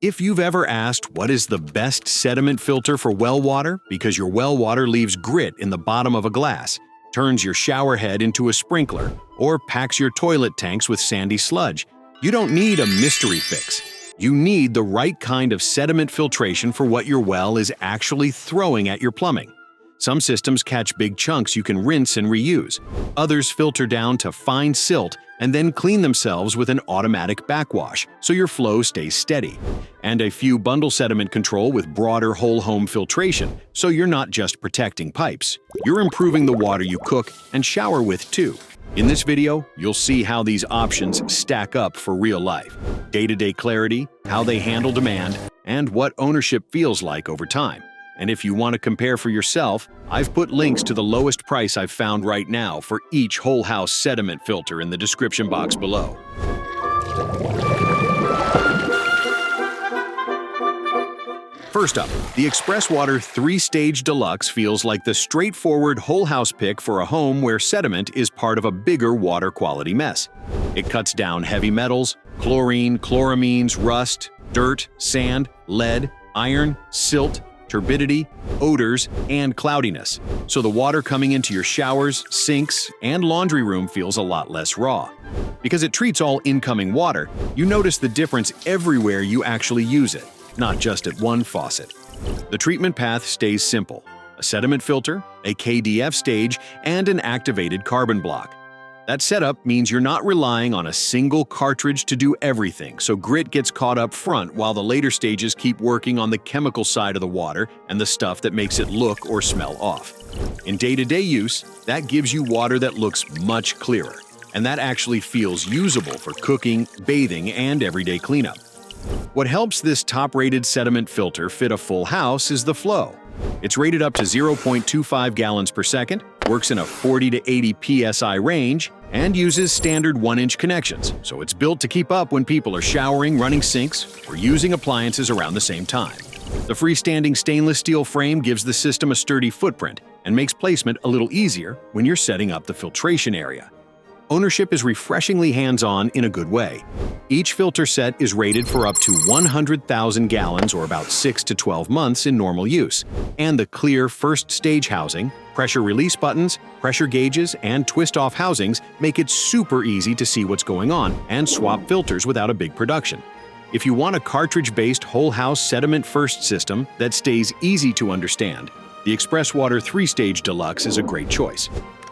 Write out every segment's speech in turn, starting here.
If you've ever asked what is the best sediment filter for well water because your well water leaves grit in the bottom of a glass, turns your shower head into a sprinkler, or packs your toilet tanks with sandy sludge, you don't need a mystery fix. You need the right kind of sediment filtration for what your well is actually throwing at your plumbing. Some systems catch big chunks you can rinse and reuse. Others filter down to fine silt and then clean themselves with an automatic backwash, so your flow stays steady. And a few bundle sediment control with broader whole-home filtration, so you're not just protecting pipes. You're improving the water you cook and shower with too. In this video, you'll see how these options stack up for real life, day-to-day clarity, how they handle demand, and what ownership feels like over time. And if you want to compare for yourself, I've put links to the lowest price I've found right now for each whole house sediment filter in the description box below. First up, the Express Water 3-Stage Deluxe feels like the straightforward whole house pick for a home where sediment is part of a bigger water quality mess. It cuts down heavy metals, chlorine, chloramines, rust, dirt, sand, lead, iron, silt, turbidity, odors, and cloudiness, so the water coming into your showers, sinks, and laundry room feels a lot less raw. Because it treats all incoming water, you notice the difference everywhere you actually use it, not just at one faucet. The treatment path stays simple: a sediment filter, a KDF stage, and an activated carbon block. That setup means you're not relying on a single cartridge to do everything, so grit gets caught up front while the later stages keep working on the chemical side of the water and the stuff that makes it look or smell off. In day-to-day use, that gives you water that looks much clearer, and that actually feels usable for cooking, bathing, and everyday cleanup. What helps this top-rated sediment filter fit a full house is the flow. It's rated up to 0.25 gallons per second, works in a 40 to 80 psi range, and uses standard 1-inch connections, so it's built to keep up when people are showering, running sinks, or using appliances around the same time. The freestanding stainless steel frame gives the system a sturdy footprint and makes placement a little easier when you're setting up the filtration area. Ownership is refreshingly hands-on in a good way. Each filter set is rated for up to 100,000 gallons or about 6 to 12 months in normal use, and the clear first stage housing, pressure release buttons, pressure gauges, and twist-off housings make it super easy to see what's going on and swap filters without a big production. If you want a cartridge-based whole-house sediment first system that stays easy to understand, the Express Water 3-Stage Deluxe is a great choice.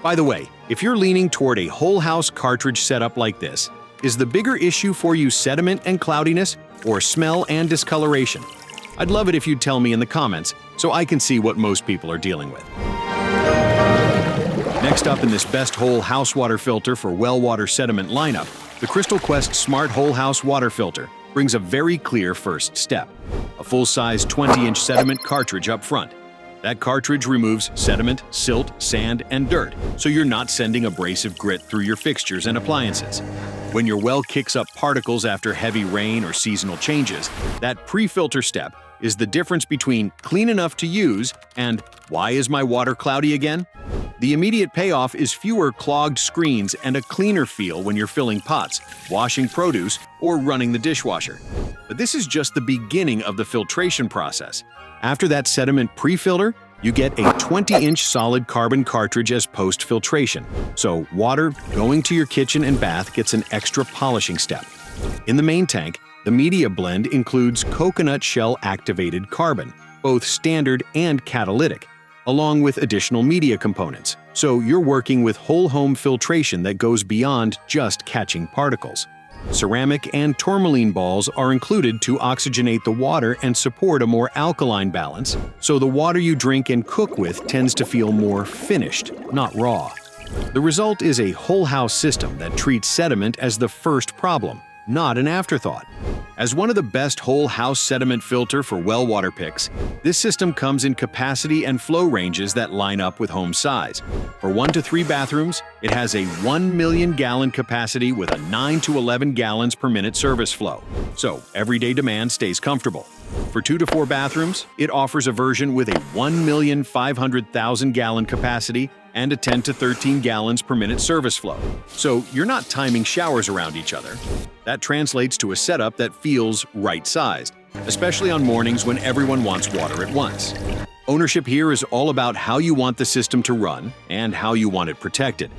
By the way, if you're leaning toward a whole house cartridge setup like this, is the bigger issue for you sediment and cloudiness or smell and discoloration? I'd love it if you'd tell me in the comments so I can see what most people are dealing with. Next up in this best whole house water filter for well water sediment lineup, the Crystal Quest Smart Whole House Water Filter brings a very clear first step: a full-size 20-inch sediment cartridge up front. That cartridge removes sediment, silt, sand, and dirt, so you're not sending abrasive grit through your fixtures and appliances. When your well kicks up particles after heavy rain or seasonal changes, that pre-filter step is the difference between clean enough to use and why is my water cloudy again? The immediate payoff is fewer clogged screens and a cleaner feel when you're filling pots, washing produce, or running the dishwasher. But this is just the beginning of the filtration process. After that sediment pre-filter, you get a 20-inch solid carbon cartridge as post-filtration, so water going to your kitchen and bath gets an extra polishing step. In the main tank, the media blend includes coconut shell-activated carbon, both standard and catalytic, along with additional media components, so you're working with whole-home filtration that goes beyond just catching particles. Ceramic and tourmaline balls are included to oxygenate the water and support a more alkaline balance, so the water you drink and cook with tends to feel more finished, not raw. The result is a whole house system that treats sediment as the first problem, not an afterthought. As one of the best whole house sediment filter for well water picks, this system comes in capacity and flow ranges that line up with home size. For 1 to 3 bathrooms, it has a 1 million gallon capacity with a 9 to 11 gallons per minute service flow, so everyday demand stays comfortable. For 2 to 4 bathrooms, it offers a version with a 1,500,000 gallon capacity and a 10 to 13 gallons per minute service flow, so you're not timing showers around each other. That translates to a setup that feels right-sized. especially on mornings when everyone wants water at once. Ownership here is all about how you want the system to run and how you want it protected.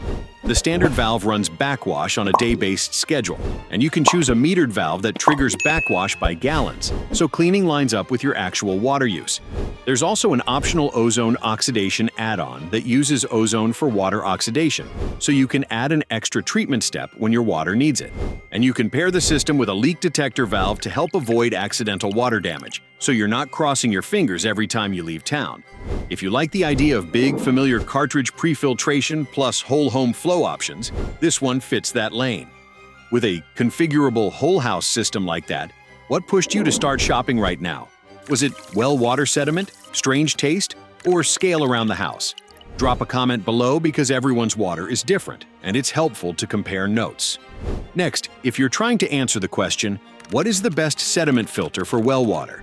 The standard valve runs backwash on a day-based schedule, and you can choose a metered valve that triggers backwash by gallons, so cleaning lines up with your actual water use. There's also an optional ozone oxidation add-on that uses ozone for water oxidation, so you can add an extra treatment step when your water needs it. And you can pair the system with a leak detector valve to help avoid accidental water damage, so you're not crossing your fingers every time you leave town. If you like the idea of big, familiar cartridge pre-filtration plus whole home flow options, this one fits that lane. With a configurable whole house system like that, what pushed you to start shopping right now? Was it well water sediment, strange taste, or scale around the house? Drop a comment below because everyone's water is different, and it's helpful to compare notes. Next, if you're trying to answer the question, what is the best sediment filter for well water?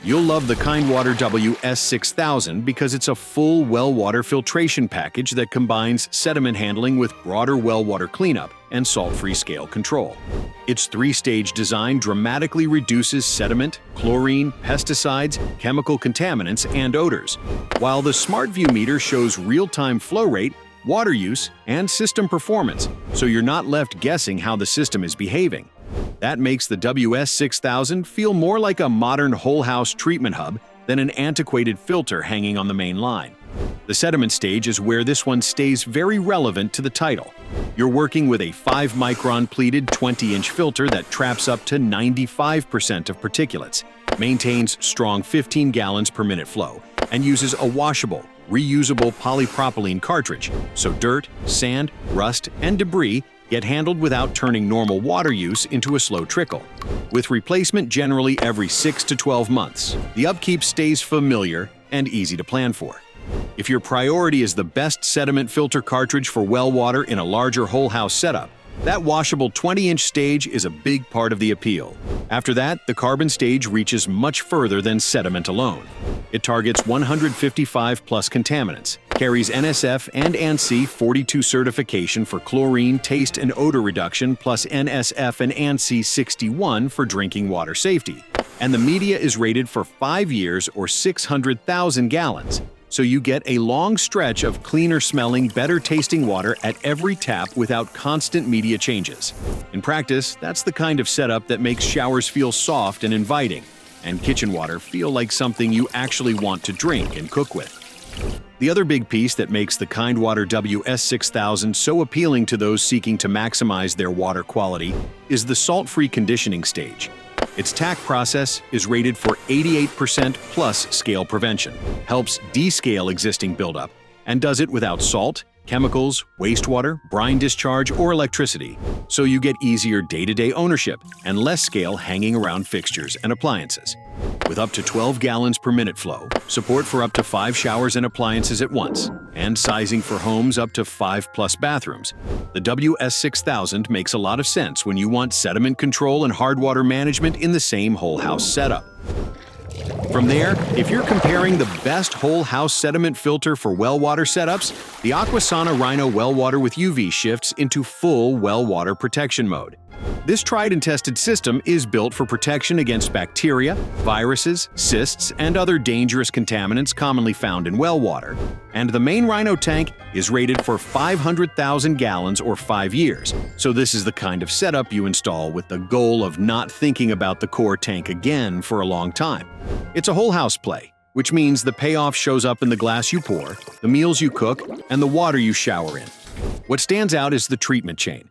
You'll love the Kindwater WS6000 because it's a full well water filtration package that combines sediment handling with broader well water cleanup and salt-free scale control. Its three-stage design dramatically reduces sediment, chlorine, pesticides, chemical contaminants, and odors, while the SmartView meter shows real-time flow rate, water use, and system performance, so you're not left guessing how the system is behaving. That makes the WS6000 feel more like a modern whole-house treatment hub than an antiquated filter hanging on the main line. The sediment stage is where this one stays very relevant to the title. You're working with a 5-micron pleated 20-inch filter that traps up to 95% of particulates, maintains strong 15 gallons per minute flow, and uses a washable, reusable polypropylene cartridge, so dirt, sand, rust, and debris get handled without turning normal water use into a slow trickle. With replacement generally every 6 to 12 months, the upkeep stays familiar and easy to plan for. If your priority is the best sediment filter cartridge for well water in a larger whole house setup, that washable 20-inch stage is a big part of the appeal. After that, the carbon stage reaches much further than sediment alone. It targets 155 plus contaminants, carries NSF and ANSI 42 certification for chlorine, taste, and odor reduction, plus NSF and ANSI 61 for drinking water safety. And the media is rated for 5 years or 600,000 gallons. So you get a long stretch of cleaner-smelling, better-tasting water at every tap without constant media changes. In practice, that's the kind of setup that makes showers feel soft and inviting, and kitchen water feel like something you actually want to drink and cook with. The other big piece that makes the Kindwater WS6000 so appealing to those seeking to maximize their water quality is the salt-free conditioning stage. Its TAC process is rated for 88% plus scale prevention, helps descale existing buildup, and does it without salt, chemicals, wastewater, brine discharge, or electricity, so you get easier day-to-day ownership and less scale hanging around fixtures and appliances. With up to 12 gallons per minute flow, support for up to 5 showers and appliances at once, and sizing for homes up to 5+ bathrooms, the WS6000 makes a lot of sense when you want sediment control and hard water management in the same whole house setup. From there, if you're comparing the best whole house sediment filter for well water setups, the Aquasana Rhino well water with UV shifts into full well water protection mode. This tried and tested system is built for protection against bacteria, viruses, cysts, and other dangerous contaminants commonly found in well water, and the main Rhino tank is rated for 500,000 gallons or 5 years, so this is the kind of setup you install with the goal of not thinking about the core tank again for a long time. It's a whole house play, which means the payoff shows up in the glass you pour, the meals you cook, and the water you shower in. What stands out is the treatment chain.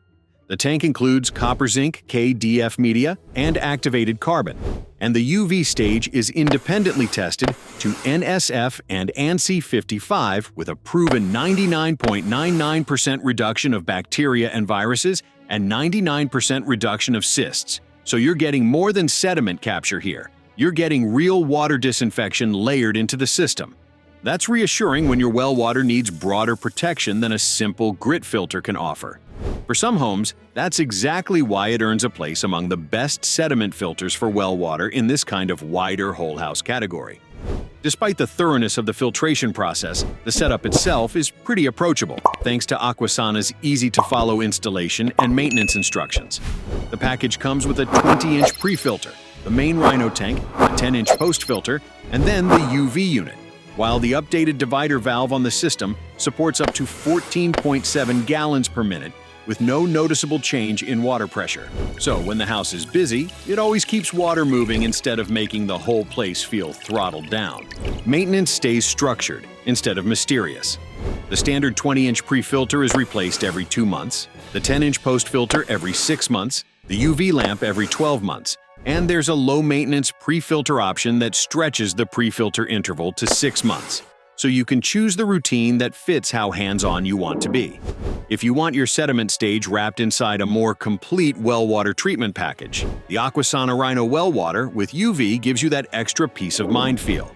The tank includes copper zinc KDF media and activated carbon, and the UV stage is independently tested to NSF and ANSI 55 with a proven 99.99% reduction of bacteria and viruses and 99% reduction of cysts. So you're getting more than sediment capture here. You're getting real water disinfection layered into the system. That's reassuring when your well water needs broader protection than a simple grit filter can offer. For some homes, that's exactly why it earns a place among the best sediment filters for well water in this kind of wider whole house category. Despite the thoroughness of the filtration process, the setup itself is pretty approachable, thanks to Aquasana's easy-to-follow installation and maintenance instructions. The package comes with a 20-inch pre-filter, the main Rhino tank, a 10-inch post-filter, and then the UV unit, while the updated divider valve on the system supports up to 14.7 gallons per minute with no noticeable change in water pressure. So when the house is busy, it always keeps water moving instead of making the whole place feel throttled down. Maintenance stays structured instead of mysterious. The standard 20-inch pre-filter is replaced every 2 months, the 10-inch post-filter every 6 months, the UV lamp every 12 months, and there's a low-maintenance pre-filter option that stretches the pre-filter interval to 6 months. So you can choose the routine that fits how hands-on you want to be. If you want your sediment stage wrapped inside a more complete well water treatment package, the Aquasana Rhino well water with UV gives you that extra peace of mind feel.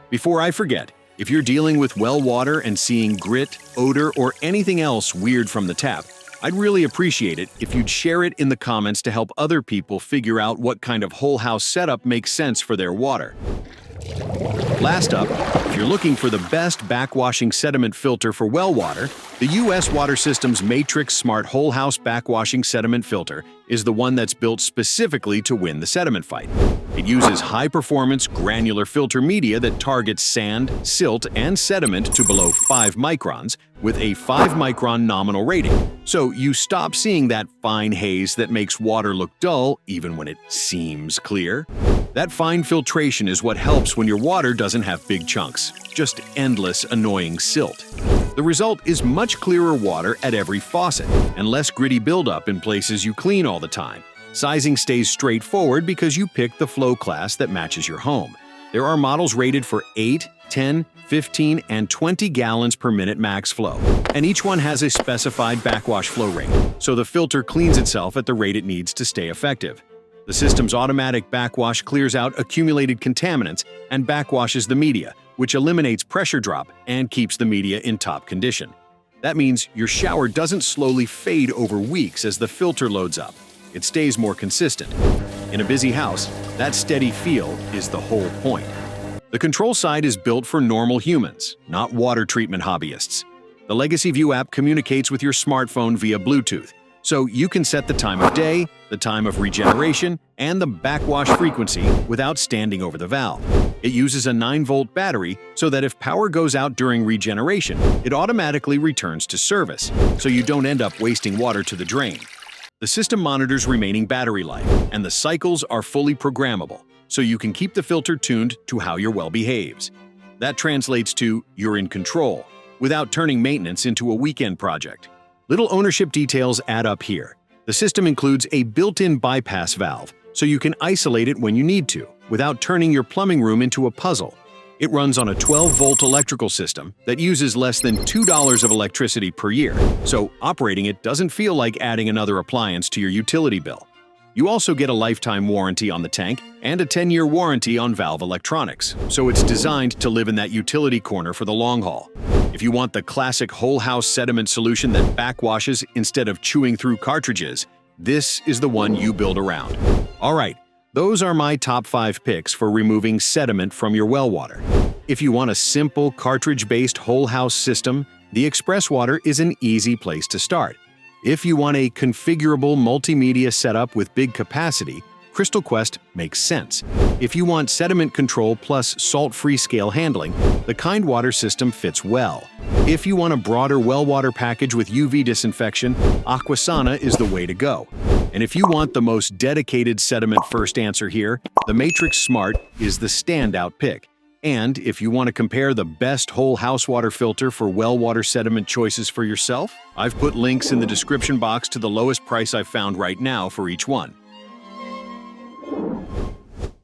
Before I forget, if you're dealing with well water and seeing grit, odor, or anything else weird from the tap, I'd really appreciate it if you'd share it in the comments to help other people figure out what kind of whole house setup makes sense for their water. Last up, if you're looking for the best backwashing sediment filter for well water, the US Water System's Matrixx Smart Whole House Backwashing Sediment Filter is the one that's built specifically to win the sediment fight. It uses high-performance granular filter media that targets sand, silt, and sediment to below 5 microns with a 5-micron nominal rating, so you stop seeing that fine haze that makes water look dull even when it seems clear. That fine filtration is what helps when your water doesn't have big chunks, just endless annoying silt. The result is much clearer water at every faucet and less gritty buildup in places you clean all the time. Sizing stays straightforward because you pick the flow class that matches your home. There are models rated for 8, 10, 15, and 20 gallons per minute max flow, and each one has a specified backwash flow rate, so the filter cleans itself at the rate it needs to stay effective. The system's automatic backwash clears out accumulated contaminants and backwashes the media, which eliminates pressure drop and keeps the media in top condition. That means your shower doesn't slowly fade over weeks as the filter loads up. It stays more consistent. In a busy house, that steady feel is the whole point. The control side is built for normal humans, not water treatment hobbyists. The Legacy View app communicates with your smartphone via Bluetooth, so you can set the time of day, the time of regeneration, and the backwash frequency without standing over the valve. It uses a 9-volt battery so that if power goes out during regeneration, it automatically returns to service, so you don't end up wasting water to the drain. The system monitors remaining battery life, and the cycles are fully programmable, so you can keep the filter tuned to how your well behaves. That translates to you're in control, without turning maintenance into a weekend project. Little ownership details add up here. The system includes a built-in bypass valve, so you can isolate it when you need to, without turning your plumbing room into a puzzle. It runs on a 12-volt electrical system that uses less than $2 of electricity per year, so operating it doesn't feel like adding another appliance to your utility bill. You also get a lifetime warranty on the tank and a 10-year warranty on valve electronics, so it's designed to live in that utility corner for the long haul. If you want the classic whole house sediment solution that backwashes instead of chewing through cartridges, this is the one you build around. All right, those are my top 5 picks for removing sediment from your well water. If you want a simple cartridge-based whole house system, the Express Water is an easy place to start. If you want a configurable multimedia setup with big capacity, Crystal Quest makes sense. If you want sediment control plus salt-free scale handling, the Kind Water system fits well. If you want a broader well water package with UV disinfection, Aquasana is the way to go. And if you want the most dedicated sediment-first answer here, the Matrixx Smart is the standout pick. And if you want to compare the best whole house water filter for well water sediment choices for yourself, I've put links in the description box to the lowest price I've found right now for each one.